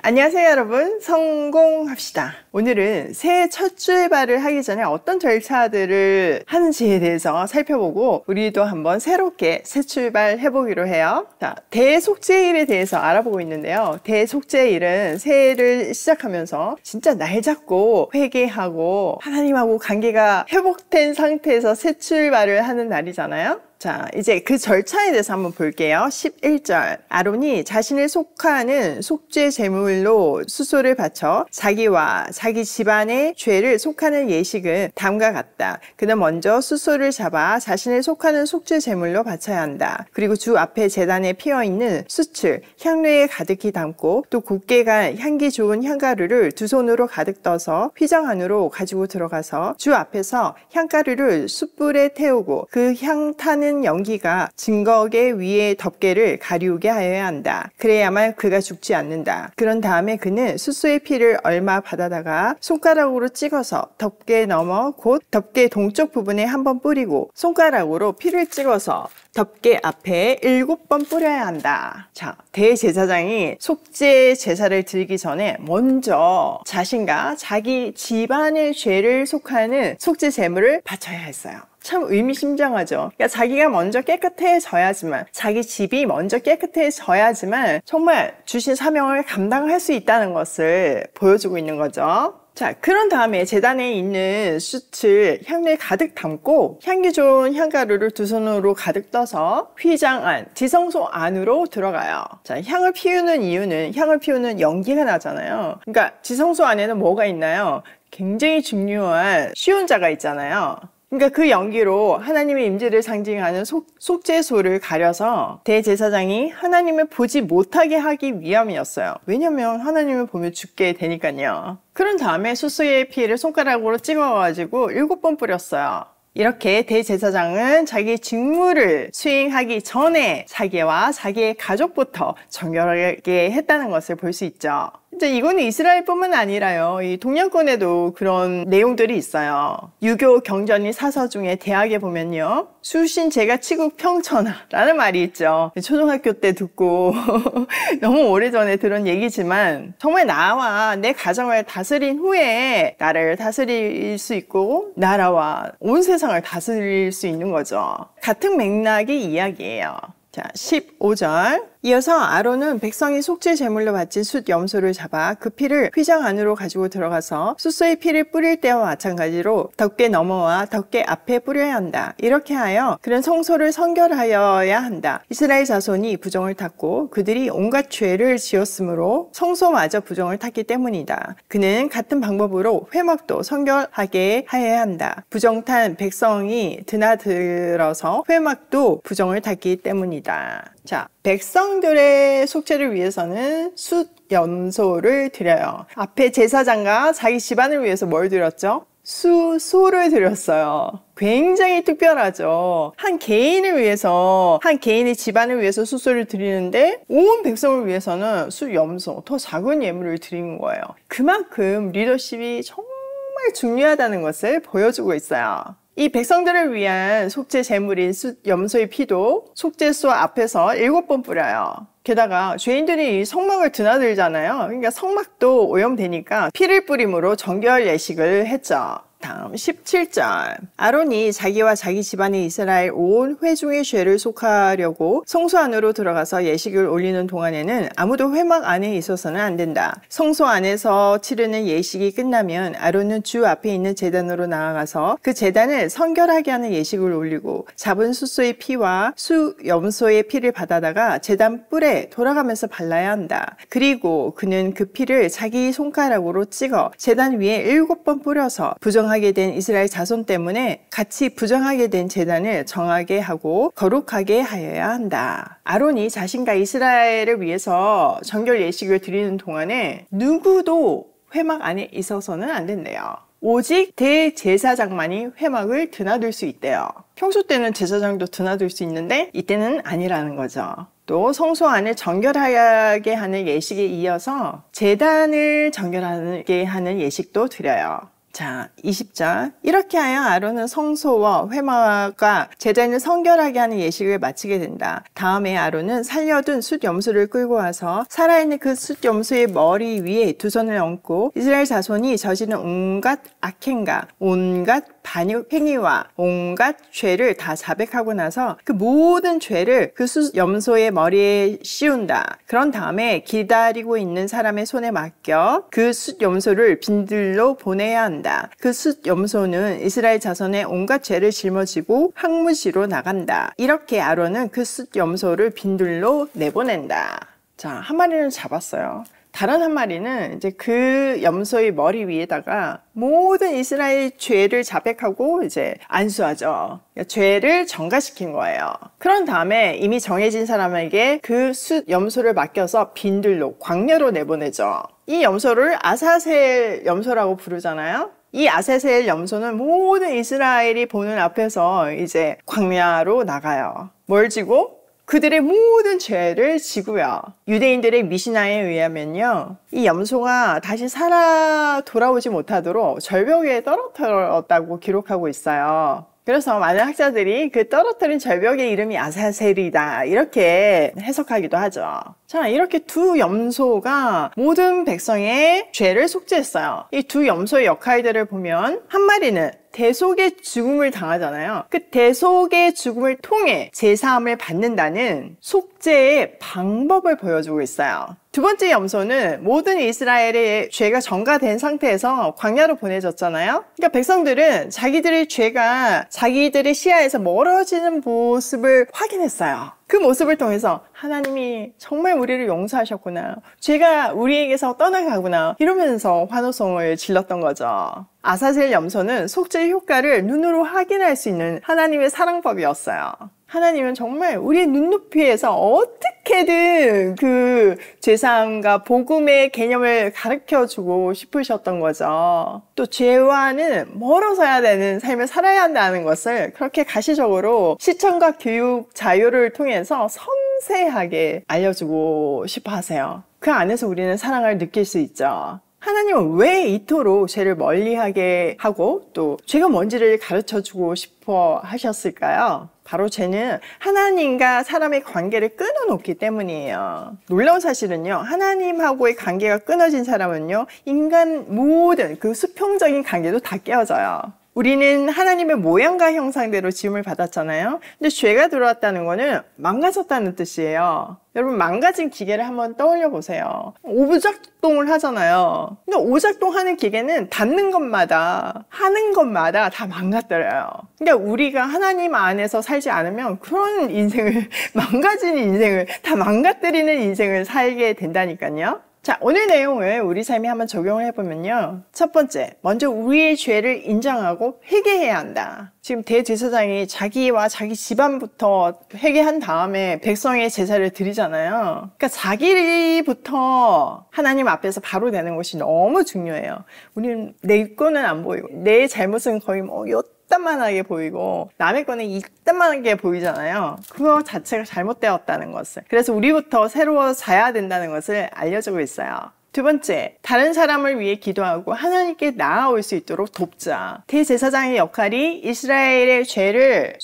안녕하세요 여러분, 성공합시다. 오늘은 새해 첫 출발을 하기 전에 어떤 절차들을 하는지에 대해서 살펴보고 우리도 한번 새롭게 새 출발 해보기로 해요. 자, 대속죄일에 대해서 알아보고 있는데요. 대속죄일은 새해를 시작하면서 진짜 날 잡고 회개하고 하나님하고 관계가 회복된 상태에서 새 출발을 하는 날이잖아요. 자, 이제 그 절차에 대해서 한번 볼게요. 11절. 아론이 자신을 속하는 속죄 제물로 수소를 바쳐 자기와 자기 집안의 죄를 속하는 예식은 다음과 같다. 그는 먼저 수소를 잡아 자신을 속하는 속죄 제물로 바쳐야 한다. 그리고 주 앞에 제단에 피어있는 수출, 향료에 가득히 담고 또 곱게 간 향기 좋은 향가루를 두 손으로 가득 떠서 휘장 안으로 가지고 들어가서 주 앞에서 향가루를 숯불에 태우고 그 향 타는 연기가 증거계 위에 덮개를 가리우게 하여야 한다. 그래야만 그가 죽지 않는다. 그런 다음에 그는 수소의 피를 얼마 받아다가 손가락으로 찍어서 덮개 넘어 곧 덮개 동쪽 부분에 한번 뿌리고 손가락으로 피를 찍어서 덮개 앞에 7번 뿌려야 한다. 자, 대제사장이 속죄 제사를 드리기 전에 먼저 자신과 자기 집안의 죄를 속하는 속죄 제물을 바쳐야 했어요. 참 의미심장하죠. 그러니까 자기가 먼저 깨끗해져야지만, 자기 집이 먼저 깨끗해져야지만 정말 주신 사명을 감당할 수 있다는 것을 보여주고 있는 거죠. 자, 그런 다음에 제단에 있는 숯을 향료에 가득 담고 향기 좋은 향가루를 두 손으로 가득 떠서 휘장 안, 지성소 안으로 들어가요. 자, 향을 피우는 이유는 향을 피우는 연기가 나잖아요. 그러니까 지성소 안에는 뭐가 있나요? 굉장히 중요한 시온자가 있잖아요. 그러니까 그 연기로 하나님의 임재를 상징하는 속죄소를 가려서 대제사장이 하나님을 보지 못하게 하기 위함이었어요. 왜냐면 하나님을 보면 죽게 되니까요. 그런 다음에 수소의 피를 손가락으로 찍어가지고 7번 뿌렸어요. 이렇게 대제사장은 자기 직무를 수행하기 전에 자기와 자기의 가족부터 정결하게 했다는 것을 볼 수 있죠. 이제 이거는 이스라엘뿐만 아니라요. 이 동양권에도 그런 내용들이 있어요. 유교 경전이 사서 중에 대학에 보면요. 수신 제가 치국 평천하라는 말이 있죠. 초등학교 때 듣고 너무 오래전에 들은 얘기지만 정말 나와 내 가정을 다스린 후에 나를 다스릴 수 있고 나라와 온 세상을 다스릴 수 있는 거죠. 같은 맥락의 이야기예요. 자, 15절. 이어서 아론은 백성이 속죄 제물로 바친 숫 염소를 잡아 그 피를 휘장 안으로 가지고 들어가서 수소의 피를 뿌릴 때와 마찬가지로 덮개 너머와 덮개 앞에 뿌려야 한다. 이렇게 하여 그는 성소를 성결하여야 한다. 이스라엘 자손이 부정을 탔고 그들이 온갖 죄를 지었으므로 성소마저 부정을 탔기 때문이다. 그는 같은 방법으로 회막도 성결하게 하여야 한다. 부정탄 백성이 드나들어서 회막도 부정을 탔기 때문이다. 자, 백성들의 속죄를 위해서는 숫 염소를 드려요. 앞에 제사장과 자기 집안을 위해서 뭘 드렸죠? 수소를 드렸어요. 굉장히 특별하죠. 한 개인을 위해서, 한 개인의 집안을 위해서 수소를 드리는데 온 백성을 위해서는 숫 염소, 더 작은 예물을 드리는 거예요. 그만큼 리더십이 정말 중요하다는 것을 보여주고 있어요. 이 백성들을 위한 속죄 제물인 숫 염소의 피도 속죄소 앞에서 7번 뿌려요. 게다가 죄인들이 성막을 드나들잖아요. 그러니까 성막도 오염되니까 피를 뿌림으로 정결 예식을 했죠. 다음 17절. 아론이 자기와 자기 집안의 이스라엘 온 회중의 죄를 속하려고 성소 안으로 들어가서 예식을 올리는 동안에는 아무도 회막 안에 있어서는 안 된다. 성소 안에서 치르는 예식이 끝나면 아론은 주 앞에 있는 제단으로 나아가서 그 제단을 성결하게 하는 예식을 올리고 잡은 수소의 피와 수 염소의 피를 받아다가 제단 뿔에 돌아가면서 발라야 한다. 그리고 그는 그 피를 자기 손가락으로 찍어 제단 위에 7번 뿌려서 부정하게 된 이스라엘 자손 때문에 같이 부정하게 된 제단을 정하게 하고 거룩하게 하여야 한다. 아론이 자신과 이스라엘을 위해서 정결 예식을 드리는 동안에 누구도 회막 안에 있어서는 안 된대요. 오직 대제사장만이 회막을 드나들 수 있대요. 평소 때는 제사장도 드나들 수 있는데 이때는 아니라는 거죠. 또 성소 안을 정결하게 하는 예식에 이어서 제단을 정결하게 하는 예식도 드려요. 자, 20절. 이렇게 하여 아론은 성소와 회막과 제단을 성결하게 하는 예식을 마치게 된다. 다음에 아론은 살려둔 숫 염소를 끌고 와서 살아있는 그 숫 염소의 머리 위에 두 손을 얹고 이스라엘 자손이 저지른 온갖 악행과 온갖 반역 행위와 온갖 죄를 다 자백하고 나서 그 모든 죄를 그 숫 염소의 머리에 씌운다. 그런 다음에 기다리고 있는 사람의 손에 맡겨 그 숫 염소를 빈들로 보내야 한다. 그 숫 염소는 이스라엘 자손의 온갖 죄를 짊어지고 항무지로 나간다. 이렇게 아론은 그 숫 염소를 빈들로 내보낸다. 자, 한 마리는 잡았어요. 다른 한 마리는 이제 그 염소의 머리 위에다가 모든 이스라엘 죄를 자백하고 이제 안수하죠. 그러니까 죄를 전가시킨 거예요. 그런 다음에 이미 정해진 사람에게 그 숫 염소를 맡겨서 빈들로 광야로 내보내죠. 이 염소를 아사셀 염소라고 부르잖아요. 이 아사셀 염소는 모든 이스라엘이 보는 앞에서 이제 광야로 나가요. 뭘 지고? 그들의 모든 죄를 지고요. 유대인들의 미시나에 의하면요, 이 염소가 다시 살아 돌아오지 못하도록 절벽에 떨어뜨렸다고 기록하고 있어요. 그래서 많은 학자들이 그 떨어뜨린 절벽의 이름이 아사셀이다 이렇게 해석하기도 하죠. 자, 이렇게 두 염소가 모든 백성의 죄를 속죄했어요. 이 두 염소의 역할들을 보면 한 마리는 대속의 죽음을 당하잖아요. 그 대속의 죽음을 통해 제사함을 받는다는 속죄의 방법을 보여주고 있어요. 두 번째 염소는 모든 이스라엘의 죄가 전가된 상태에서 광야로 보내졌잖아요. 그러니까 백성들은 자기들의 죄가 자기들의 시야에서 멀어지는 모습을 확인했어요. 그 모습을 통해서 하나님이 정말 우리를 용서하셨구나, 죄가 우리에게서 떠나가구나 이러면서 환호성을 질렀던 거죠. 아사셀 염소는 속죄의 효과를 눈으로 확인할 수 있는 하나님의 사랑법이었어요. 하나님은 정말 우리의 눈높이에서 어떻게든 그 죄사함과 복음의 개념을 가르쳐주고 싶으셨던 거죠. 또 죄와는 멀어서야 되는 삶을 살아야 한다는 것을 그렇게 가시적으로 시청과 교육 자료를 통해서 섬세하게 알려주고 싶어 하세요. 그 안에서 우리는 사랑을 느낄 수 있죠. 하나님은 왜 이토록 죄를 멀리하게 하고 또 죄가 뭔지를 가르쳐주고 싶어 하셨을까요? 바로 죄는 하나님과 사람의 관계를 끊어놓기 때문이에요. 놀라운 사실은요, 하나님하고의 관계가 끊어진 사람은요, 인간 모든 그 수평적인 관계도 다 깨어져요. 우리는 하나님의 모양과 형상대로 지음을 받았잖아요. 근데 죄가 들어왔다는 거는 망가졌다는 뜻이에요. 여러분, 망가진 기계를 한번 떠올려 보세요. 오작동을 하잖아요. 근데 오작동하는 기계는 닿는 것마다 하는 것마다 다 망가뜨려요. 그러니까 우리가 하나님 안에서 살지 않으면 그런 인생을 망가진 인생을 다 망가뜨리는 인생을 살게 된다니까요. 자, 오늘 내용을 우리 삶에 한번 적용을 해보면요. 첫 번째, 먼저 우리의 죄를 인정하고 회개해야 한다. 지금 대제사장이 자기와 자기 집안부터 회개한 다음에 백성의 제사를 드리잖아요. 그러니까 자기부터 하나님 앞에서 바로 되는 것이 너무 중요해요. 우리는 내 거는 안 보이고 내 잘못은 거의 이딴만하게 보이고 남의 거는 이딴만하게 보이잖아요. 그거 자체가 잘못되었다는 것을, 그래서 우리부터 새로워져야 된다는 것을 알려주고 있어요. 두 번째, 다른 사람을 위해 기도하고 하나님께 나아올 수 있도록 돕자. 대제사장의 역할이 이스라엘의 죄를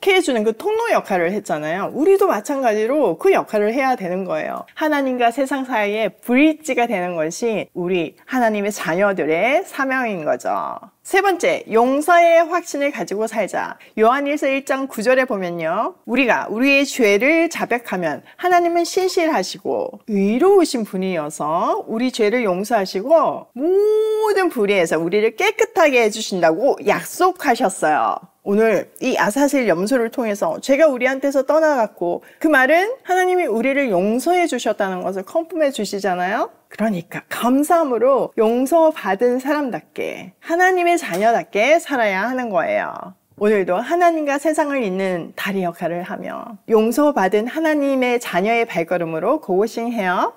해주는 그 통로 역할을 했잖아요. 우리도 마찬가지로 그 역할을 해야 되는 거예요. 하나님과 세상 사이에 브릿지가 되는 것이 우리 하나님의 자녀들의 사명인 거죠. 세 번째, 용서의 확신을 가지고 살자. 요한일서 1장 9절에 보면요, 우리가 우리의 죄를 자백하면 하나님은 신실하시고 의로우신 분이어서 우리 죄를 용서하시고 모든 불의에서 우리를 깨끗하게 해주신다고 약속하셨어요. 오늘 이 아사셀 염소를 통해서 죄가 우리한테서 떠나갔고, 그 말은 하나님이 우리를 용서해 주셨다는 것을 컨펌해 주시잖아요. 그러니까 감사함으로 용서받은 사람답게, 하나님의 자녀답게 살아야 하는 거예요. 오늘도 하나님과 세상을 잇는 다리 역할을 하며 용서받은 하나님의 자녀의 발걸음으로 고고싱해요.